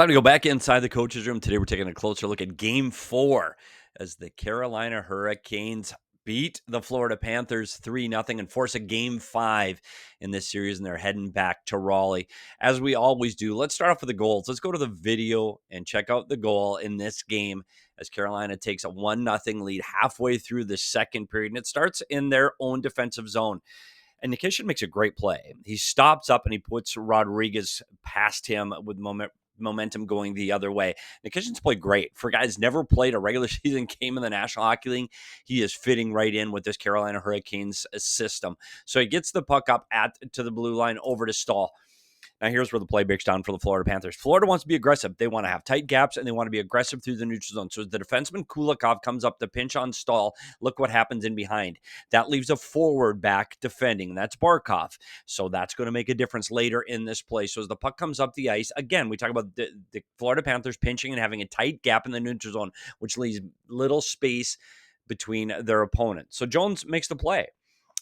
Time to go back inside the coach's room. Today, we're taking a closer look at Game 4 as the Carolina Hurricanes beat the Florida Panthers 3-0 and force a Game 5 in this series, and they're heading back to Raleigh. As we always do, let's start off with the goals. Let's go to the video and check out the goal in this game as Carolina takes a 1-0 lead halfway through the second period, and it starts in their own defensive zone. And Nikishin makes a great play. He stops up and he puts Rodriguez past him with momentum going the other way. Nikishin's played great. For guys never played a regular season game in the National Hockey League, he is fitting right in with this Carolina Hurricanes system. So he gets the puck up to the blue line over to Staal. Now, here's where the play breaks down for the Florida Panthers. Florida wants to be aggressive. They want to have tight gaps, and they want to be aggressive through the neutral zone. So as the defenseman Kulikov comes up to pinch on Staal, look what happens in behind. That leaves a forward back defending. That's Barkov. So that's going to make a difference later in this play. So as the puck comes up the ice, again, we talk about the Florida Panthers pinching and having a tight gap in the neutral zone, which leaves little space between their opponent. So Jones makes the play.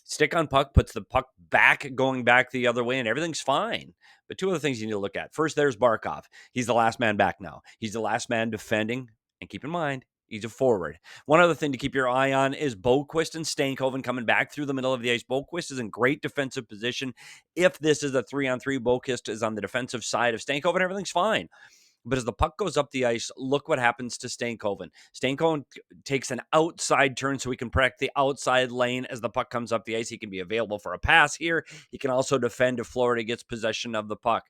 Stick on puck, puts the puck back, going back the other way, and everything's fine. But two other things you need to look at. First, there's Barkov. He's the last man back now. He's the last man defending. And keep in mind, he's a forward. One other thing to keep your eye on is Boqvist and Stankoven coming back through the middle of the ice. Boqvist is in great defensive position. If this is a 3-on-3, Boqvist is on the defensive side of Stankoven. Everything's fine. But as the puck goes up the ice, look what happens to Stankoven. Stankoven takes an outside turn so he can protect the outside lane as the puck comes up the ice. He can be available for a pass here. He can also defend if Florida gets possession of the puck.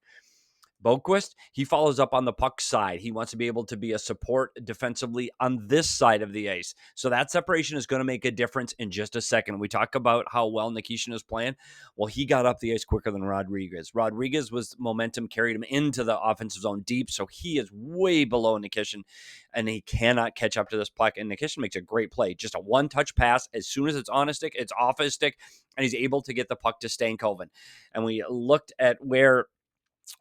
Boqvist, he follows up on the puck side. He wants to be able to be a support defensively on this side of the ice. So that separation is going to make a difference in just a second. We talk about how well Nikishin is playing. Well, he got up the ice quicker than Rodriguez. Rodriguez was momentum carried him into the offensive zone deep, so he is way below Nikishin, and he cannot catch up to this puck. And Nikishin makes a great play. Just a one-touch pass. As soon as it's on his stick, it's off his stick, and he's able to get the puck to Stankoven. And we looked at where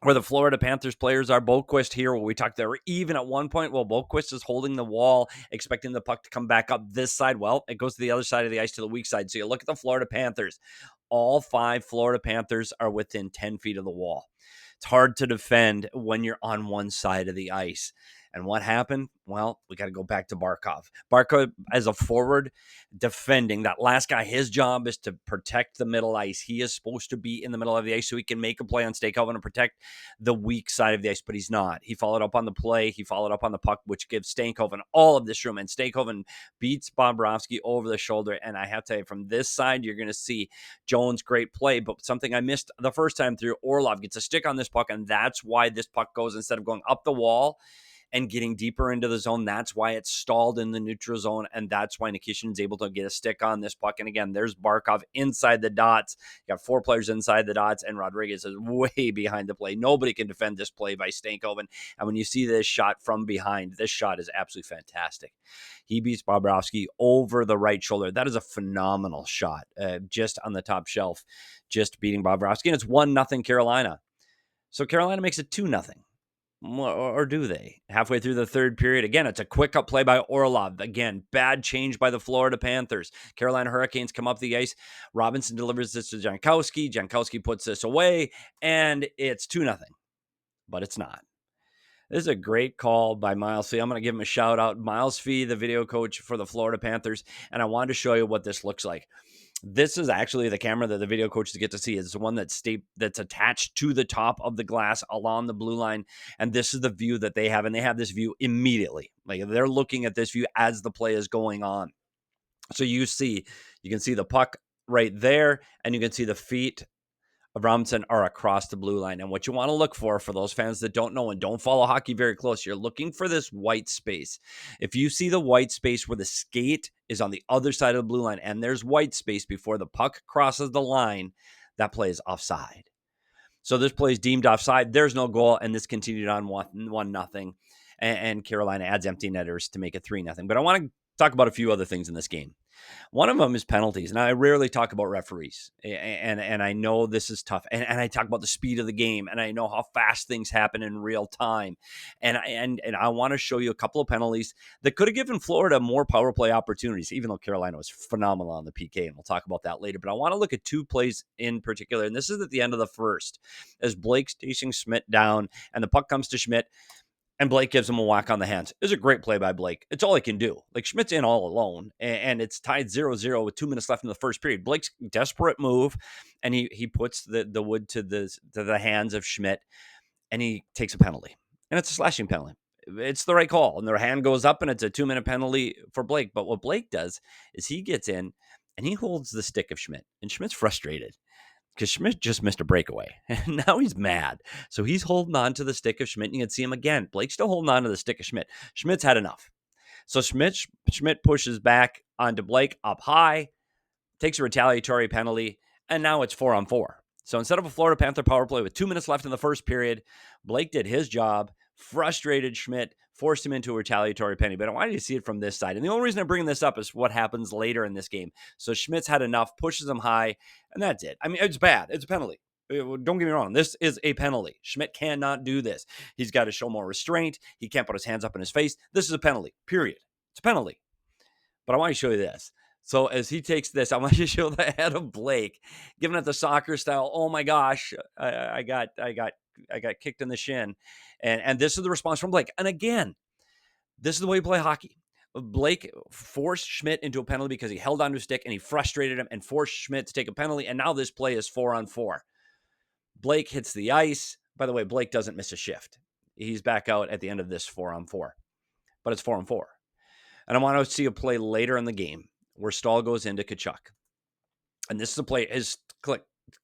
the Florida Panthers players are. Boqvist here, where we talked, they were even at one point. Well, Boqvist is holding the wall, expecting the puck to come back up this side. Well, it goes to the other side of the ice, to the weak side. So you look at the Florida Panthers. All 5 Florida Panthers are within 10 feet of the wall. It's hard to defend when you're on one side of the ice. And what happened? Well, we got to go back to Barkov. Barkov, as a forward, defending, that last guy, his job is to protect the middle ice. He is supposed to be in the middle of the ice so he can make a play on Stankoven and protect the weak side of the ice, but he's not. He followed up on the play. He followed up on the puck, which gives Stankoven all of this room. And Stankoven beats Bobrovsky over the shoulder. And I have to tell you, from this side, you're going to see Jones' great play, but something I missed the first time through, Orlov gets a stick on this puck, and that's why this puck goes, instead of going up the wall and getting deeper into the zone, that's why it's stalled in the neutral zone, and that's why Nikishin is able to get a stick on this puck. And again, there's Barkov inside the dots. You got 4 players inside the dots, and Rodriguez is way behind the play. Nobody can defend this play by Stankoven. And when you see this shot from behind, this shot is absolutely fantastic. He beats Bobrovsky over the right shoulder. That is a phenomenal shot, just on the top shelf, just beating Bobrovsky. And it's 1-0 Carolina. So Carolina makes it 2-0. Or do they? Halfway through the third period, again, it's a quick up play by Orlov. Again, bad change by the Florida Panthers. Carolina Hurricanes come up the ice. Robinson delivers this to Jankowski. Jankowski puts this away, and it's 2-0. But it's not. This is a great call by Miles Fee. I'm going to give him a shout out. Miles Fee, the video coach for the Florida Panthers, and I wanted to show you what this looks like. This is actually the camera that the video coaches get to see. It's the one that's attached to the top of the glass along the blue line. And this is the view that they have. And they have this view immediately. Like, they're looking at this view as the play is going on. So you can see the puck right there, and you can see the feet of Robinson are across the blue line. And what you want to look for those fans that don't know and don't follow hockey very close, you're looking for this white space. If you see the white space where the skate is on the other side of the blue line and there's white space before the puck crosses the line, that play is offside. So this play is deemed offside. There's no goal, and this continued on 1-0. And Carolina adds empty netters to make it 3-0. But I want to talk about a few other things in this game. One of them is penalties. Now, I rarely talk about referees, and I know this is tough. And I talk about the speed of the game, and I know how fast things happen in real time. And I want to show you a couple of penalties that could have given Florida more power play opportunities, even though Carolina was phenomenal on the PK, and we'll talk about that later. But I want to look at 2 plays in particular, and this is at the end of the first, as Blake's chasing Schmidt down, and the puck comes to Schmidt. and Blake gives him a whack on the hands. It was a great play by Blake. It's all he can do. Like, Schmidt's in all alone, and it's tied 0-0 with 2 minutes left in the first period. Blake's desperate move, and he puts the wood to the hands of Schmidt, and he takes a penalty. And it's a slashing penalty. It's the right call. And their hand goes up, and it's a 2-minute penalty for Blake. But what Blake does is he gets in, and he holds the stick of Schmidt. And Schmidt's frustrated because Schmidt just missed a breakaway. And now he's mad. So he's holding on to the stick of Schmidt, and you can see him again. Blake's still holding on to the stick of Schmidt. Schmidt's had enough. So Schmidt pushes back onto Blake up high, takes a retaliatory penalty, and now it's 4-on-4. So instead of a Florida Panther power play with 2 minutes left in the first period, Blake did his job, frustrated Schmidt, forced him into a retaliatory penalty. But I wanted you to see it from this side. And the only reason I'm bringing this up is what happens later in this game. So Schmidt's had enough, pushes him high, and that's it. I mean, it's bad. It's a penalty. Don't get me wrong. This is a penalty. Schmidt cannot do this. He's got to show more restraint. He can't put his hands up in his face. This is a penalty, period. It's a penalty. But I want to show you this. So as he takes this, I want you to show the head of Blake, giving it the soccer style. Oh my gosh, I got kicked in the shin, and this is the response from Blake. And again, this is the way you play hockey. Blake forced Schmidt into a penalty because he held onto his stick and he frustrated him and forced Schmidt to take a penalty. And now this play is 4-on-4. Blake hits the ice. By the way, Blake doesn't miss a shift. He's back out at the end of this 4-on-4, but it's 4-on-4. And I want to see a play later in the game where Staal goes into Tkachuk. And this is a play, his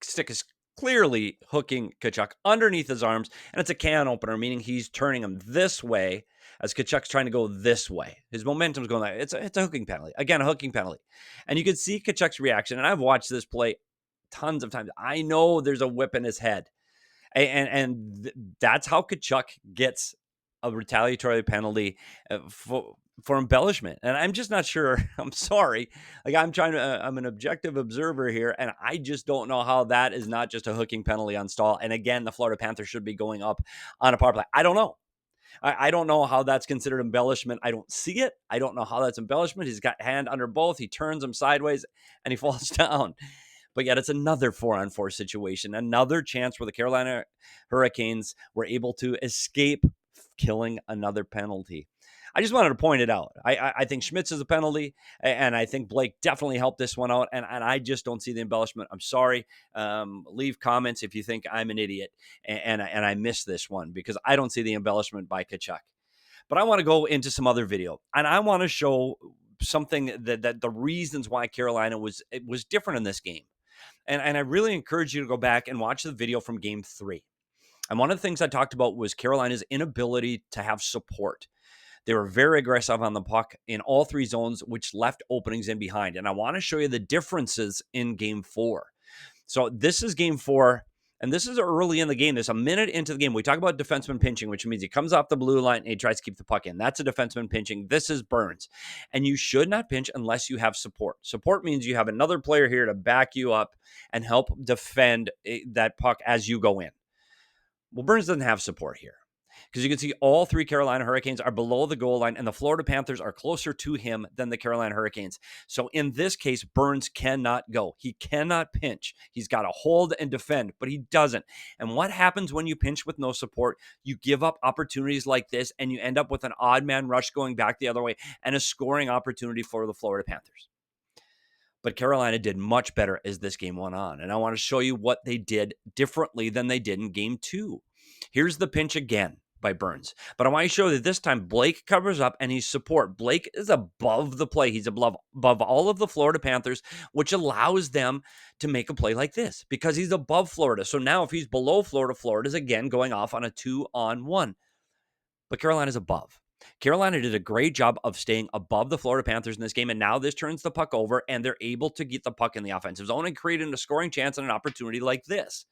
stick is clearly hooking Tkachuk underneath his arms, and it's a can opener, meaning he's turning him this way as Tkachuk's trying to go this way. His momentum's going that way. It's a hooking penalty. Again, a hooking penalty. And you can see Tkachuk's reaction, and I've watched this play tons of times. I know there's a whip in his head. And that's how Tkachuk gets a retaliatory penalty for embellishment. And I'm just not sure. I'm sorry. Like, I'm an objective observer here, and I just don't know how that is not just a hooking penalty on Staal. And again, the Florida Panthers should be going up on a power play. I don't know. I don't know how that's considered embellishment. I don't see it. I don't know how that's embellishment. He's got hand under both. He turns him sideways, and he falls down. But yet it's another 4-on-4 situation, another chance where the Carolina Hurricanes were able to escape killing another penalty. I just wanted to point it out. I think Schmidt's is a penalty, and I think Blake definitely helped this one out, and I just don't see the embellishment. I'm sorry. Leave comments if you think I'm an idiot and I missed this one, because I don't see the embellishment by Tkachuk. But I want to go into some other video, and I want to show something that the reasons why Carolina was different in this game. And I really encourage you to go back and watch the video from Game 3. And one of the things I talked about was Carolina's inability to have support. They were very aggressive on the puck in all three zones, which left openings in behind. And I want to show you the differences in Game 4. So this is Game 4, and this is early in the game. There's a minute into the game. We talk about defenseman pinching, which means he comes off the blue line and he tries to keep the puck in. That's a defenseman pinching. This is Burns. And you should not pinch unless you have support. Support means you have another player here to back you up and help defend that puck as you go in. Well, Burns doesn't have support here, because you can see all three Carolina Hurricanes are below the goal line, and the Florida Panthers are closer to him than the Carolina Hurricanes. So in this case, Burns cannot go. He cannot pinch. He's got to hold and defend, but he doesn't. And what happens when you pinch with no support? You give up opportunities like this, and you end up with an odd man rush going back the other way and a scoring opportunity for the Florida Panthers. But Carolina did much better as this game went on. And I want to show you what they did differently than they did in Game 2. Here's the pinch again by Burns. But I want to show you that this time Blake covers up and he's support. Blake is above the play. He's above all of the Florida Panthers, which allows them to make a play like this because he's above Florida. So now if he's below Florida, Florida's again going off on a 2-on-1. But Carolina's above. Carolina did a great job of staying above the Florida Panthers in this game, and now this turns the puck over, and they're able to get the puck in the offensive zone and create a scoring chance and an opportunity like this.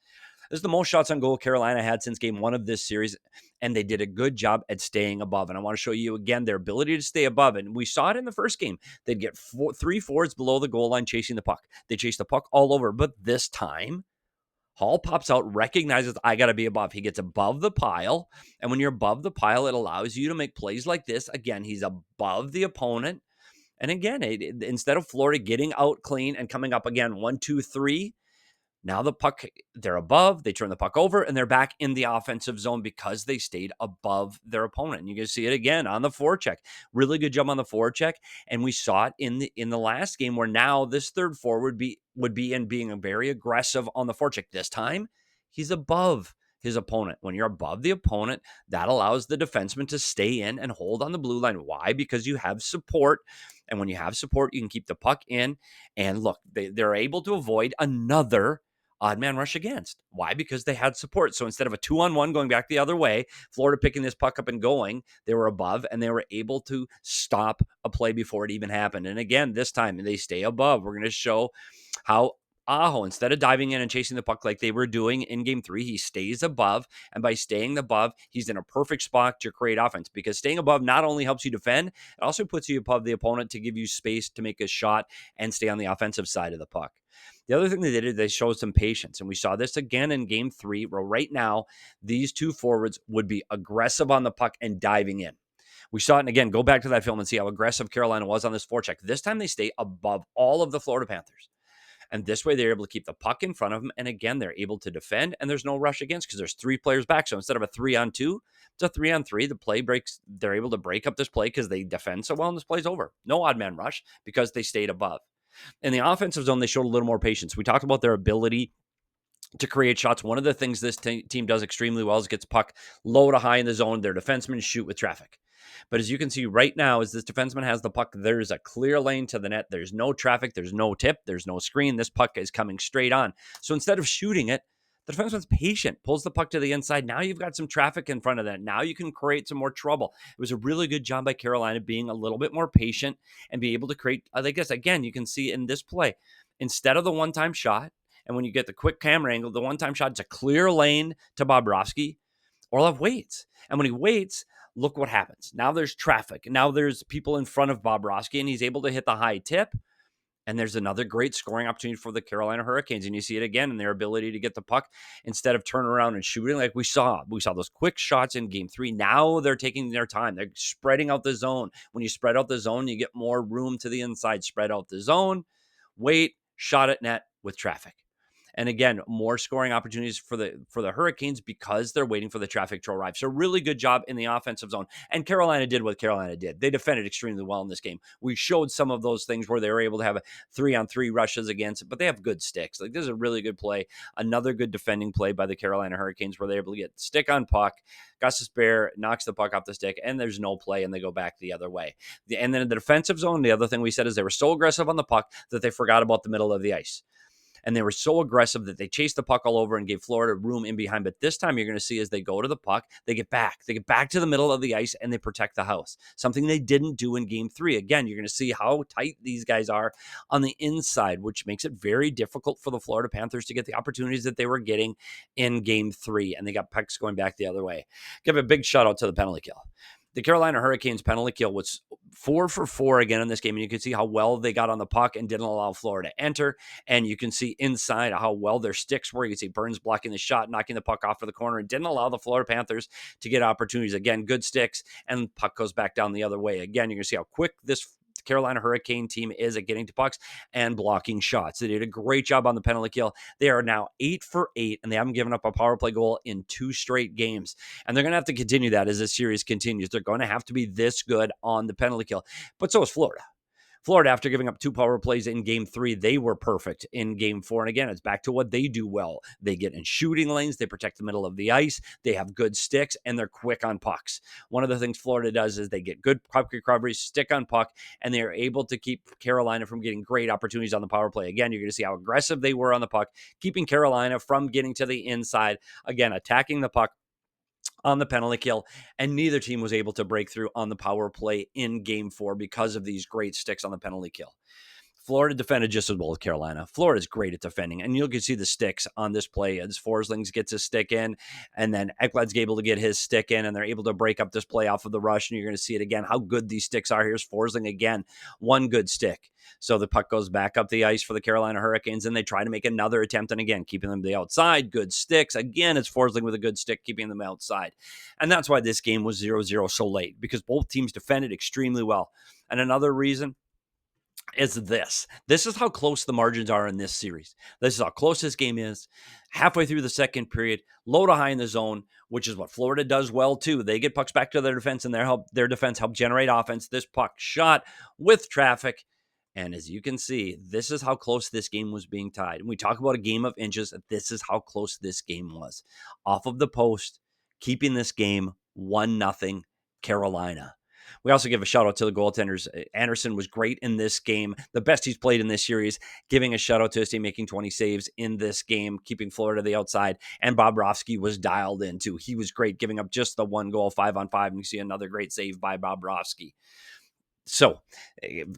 This is the most shots on goal Carolina had since Game 1 of this series, and they did a good job at staying above. And I want to show you again their ability to stay above, and we saw it in the first game. They'd get three forwards below the goal line chasing the puck. They chase the puck all over, but this time, Hall pops out, recognizes I got to be above. He gets above the pile, and when you're above the pile, it allows you to make plays like this. Again, he's above the opponent. And again, instead of Florida getting out clean and coming up again 1, 2, 3, Now the puck, they're above, they turn the puck over, and they're back in the offensive zone because they stayed above their opponent. And you can see it again on the forecheck. Really good job on the forecheck. And we saw it in the last game where now this third forward would be in being very aggressive on the forecheck. This time, he's above his opponent. When you're above the opponent, that allows the defenseman to stay in and hold on the blue line. Why? Because you have support. And when you have support, you can keep the puck in. And look, they're able to avoid another odd man rush against. Why? Because they had support. So instead of a 2-on-1 going back the other way, Florida picking this puck up and going, they were above and they were able to stop a play before it even happened. And again, this time they stay above. We're going to show how Aho, instead of diving in and chasing the puck like they were doing in game 3, he stays above. And by staying above, he's in a perfect spot to create offense, because staying above not only helps you defend, it also puts you above the opponent to give you space to make a shot and stay on the offensive side of the puck. The other thing they did is they showed some patience. And we saw this again in game 3, where right now these two forwards would be aggressive on the puck and diving in. We saw it, and again, go back to that film and see how aggressive Carolina was on this forecheck. This time they stay above all of the Florida Panthers. And this way they're able to keep the puck in front of them. And again, they're able to defend, and there's no rush against because there's 3 players back. So instead of a 3-on-2, it's a 3-on-3. The play breaks. They're able to break up this play because they defend so well, and this play's over. No odd man rush because they stayed above. In the offensive zone, they showed a little more patience. We talked about their ability to create shots. One of the things this team does extremely well is gets puck low to high in the zone. Their defensemen shoot with traffic. But as you can see right now, as this defenseman has the puck, there's a clear lane to the net. There's no traffic. There's no tip. There's no screen. This puck is coming straight on. So instead of shooting it, the defenseman's patient, pulls the puck to the inside. Now you've got some traffic in front of that. Now you can create some more trouble. It was a really good job by Carolina being a little bit more patient and be able to create, I guess, again, you can see in this play, instead of the one-time shot, and when you get the quick camera angle, the one-time shot is a clear lane to Bobrovsky. Orlov waits. And when he waits, look what happens. Now there's traffic. Now there's people in front of Bobrovsky, and he's able to hit the high tip. And there's another great scoring opportunity for the Carolina Hurricanes. And you see it again in their ability to get the puck instead of turning around and shooting like we saw. We saw those quick shots in game 3. Now they're taking their time. They're spreading out the zone. When you spread out the zone, you get more room to the inside. Spread out the zone, wait, shot at net with traffic. And again, more scoring opportunities for the Hurricanes because they're waiting for the traffic to arrive. So really good job in the offensive zone. And Carolina did what Carolina did. They defended extremely well in this game. We showed some of those things where they were able to have 3-on-3 rushes against it, but they have good sticks. Like, this is a really good play. Another good defending play by the Carolina Hurricanes where they're able to get stick on puck. Gustus Bear knocks the puck off the stick, and there's no play, and they go back the other way. And then in the defensive zone, the other thing we said is they were so aggressive on the puck that they forgot about the middle of the ice. And they were so aggressive that they chased the puck all over and gave Florida room in behind. But this time you're going to see as they go to the puck, they get back. They get back to the middle of the ice and they protect the house. Something they didn't do in game 3. Again, you're going to see how tight these guys are on the inside, which makes it very difficult for the Florida Panthers to get the opportunities that they were getting in game 3. And they got pucks going back the other way. Give a big shout out to the penalty kill. The Carolina Hurricanes penalty kill was 4 for 4 again in this game. And you can see how well they got on the puck and didn't allow Florida to enter. And you can see inside how well their sticks were. You can see Burns blocking the shot, knocking the puck off of the corner, and didn't allow the Florida Panthers to get opportunities. Again, good sticks, and puck goes back down the other way. Again, you're going to see how quick this Carolina Hurricane team is at getting to pucks and blocking shots. They did a great job on the penalty kill. They are now 8 for 8, and they haven't given up a power play goal in 2 straight games. And they're going to have to continue that as this series continues. They're going to have to be this good on the penalty kill. But so is Florida. Florida, after giving up 2 power plays in game 3, they were perfect in game 4. And again, it's back to what they do well. They get in shooting lanes, they protect the middle of the ice, they have good sticks, and they're quick on pucks. One of the things Florida does is they get good puck recovery, stick on puck, and they're able to keep Carolina from getting great opportunities on the power play. Again, you're going to see how aggressive they were on the puck, keeping Carolina from getting to the inside. Again, attacking the puck on the penalty kill, and neither team was able to break through on the power play in game 4 because of these great sticks on the penalty kill. Florida defended just as well as Carolina. Florida's great at defending, and you can see the sticks on this play as Forsling gets his stick in, and then Ekblad's able to get his stick in, and they're able to break up this play off of the rush, and you're going to see it again, how good these sticks are. Here's Forsling again, one good stick. So the puck goes back up the ice for the Carolina Hurricanes, and they try to make another attempt, and again, keeping them to the outside, good sticks. Again, it's Forsling with a good stick, keeping them outside. And that's why this game was 0-0 so late, because both teams defended extremely well. And another reason is this. This is how close the margins are in this series. This is how close this game is. Halfway through the second period, low to high in the zone, which is what Florida does well too. They get pucks back to their defense, and their defense help generate offense. This puck shot with traffic. And as you can see, this is how close this game was being tied. And we talk about a game of inches. This is how close this game was. Off of the post, keeping this game 1-0 Carolina. We also give a shout out to the goaltenders. Anderson was great in this game, the best he's played in this series, giving a shout out to his team, making 20 saves in this game, keeping Florida to the outside. And Bobrovsky was dialed in too. He was great, giving up just the one goal, 5-on-5. And you see another great save by Bobrovsky. So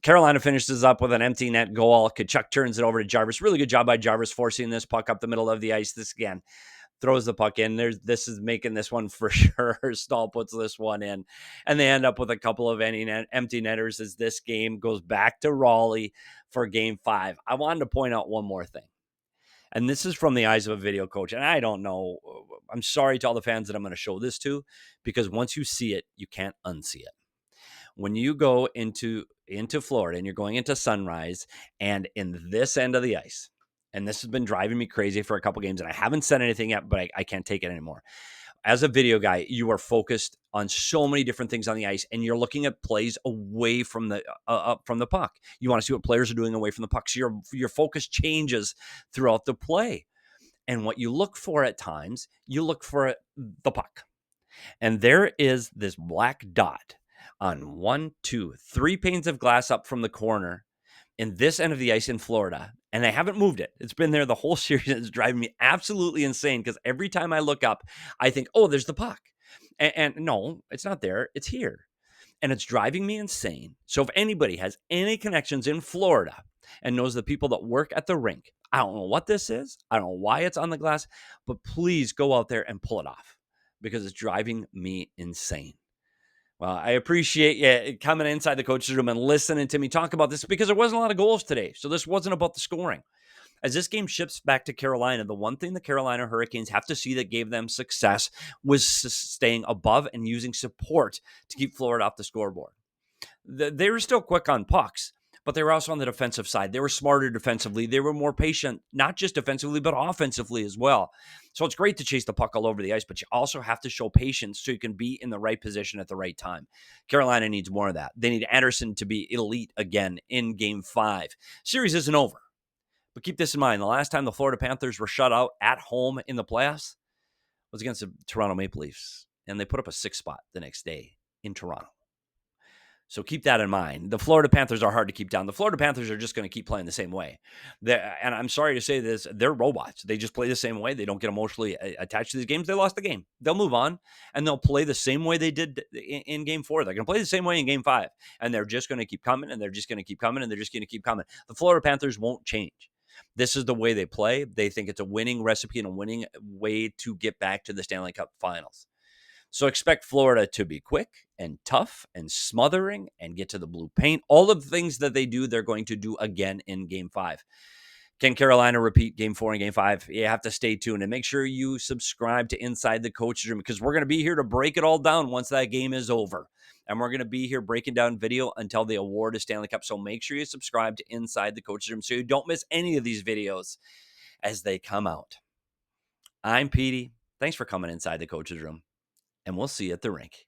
Carolina finishes up with an empty net goal. Kachuk turns it over to Jarvis. Really good job by Jarvis forcing this puck up the middle of the ice. This again throws the puck in. This is making this one for sure. Staal puts this one in, and they end up with a couple of empty netters as this game goes back to Raleigh for Game 5. I wanted to point out one more thing, and this is from the eyes of a video coach. And I don't know. I'm sorry to all the fans that I'm going to show this to, because once you see it, you can't unsee it. When you go into Florida and you're going into Sunrise, and in this end of the ice, and this has been driving me crazy for a couple games, and I haven't said anything yet, but I can't take it anymore. As a video guy, you are focused on so many different things on the ice, and you're looking at plays away from the puck. You want to see what players are doing away from the puck, so your focus changes throughout the play. And what you look for at times, you look for the puck. And there is this black dot on 1, 2, 3 panes of glass up from the corner in this end of the ice in Florida. And they haven't moved it. It's been there the whole series. It's driving me absolutely insane, because every time I look up, I think, oh, there's the puck. And no, it's not there. It's here. And it's driving me insane. So if anybody has any connections in Florida and knows the people that work at the rink, I don't know what this is. I don't know why it's on the glass, but please go out there and pull it off, because it's driving me insane. Well, I appreciate you coming inside the coach's room and listening to me talk about this, because there wasn't a lot of goals today. So this wasn't about the scoring. As this game shifts back to Carolina, the one thing the Carolina Hurricanes have to see that gave them success was staying above and using support to keep Florida off the scoreboard. They were still quick on pucks, but they were also on the defensive side. They were smarter defensively. They were more patient, not just defensively, but offensively as well. So it's great to chase the puck all over the ice, but you also have to show patience so you can be in the right position at the right time. Carolina needs more of that. They need Anderson to be elite again in Game 5. Series isn't over, but keep this in mind. The last time the Florida Panthers were shut out at home in the playoffs was against the Toronto Maple Leafs, and they put up a 6 spot the next day in Toronto. So keep that in mind. The Florida Panthers are hard to keep down. The Florida Panthers are just going to keep playing the same way. And I'm sorry to say this, they're robots. They just play the same way. They don't get emotionally attached to these games. They lost the game. They'll move on, and they'll play the same way they did in Game 4. They're going to play the same way in Game 5, and they're just going to keep coming, and they're just going to keep coming, and they're just going to keep coming. The Florida Panthers won't change. This is the way they play. They think it's a winning recipe and a winning way to get back to the Stanley Cup Finals. So expect Florida to be quick and tough and smothering and get to the blue paint. All of the things that they do, they're going to do again in Game 5. Can Carolina repeat Game 4 and Game 5? You have to stay tuned, and make sure you subscribe to Inside the Coach's Room, because we're going to be here to break it all down once that game is over. And we're going to be here breaking down video until the award is Stanley Cup. So make sure you subscribe to Inside the Coach's Room so you don't miss any of these videos as they come out. I'm Petey. Thanks for coming inside the Coach's Room, and we'll see you at the rink.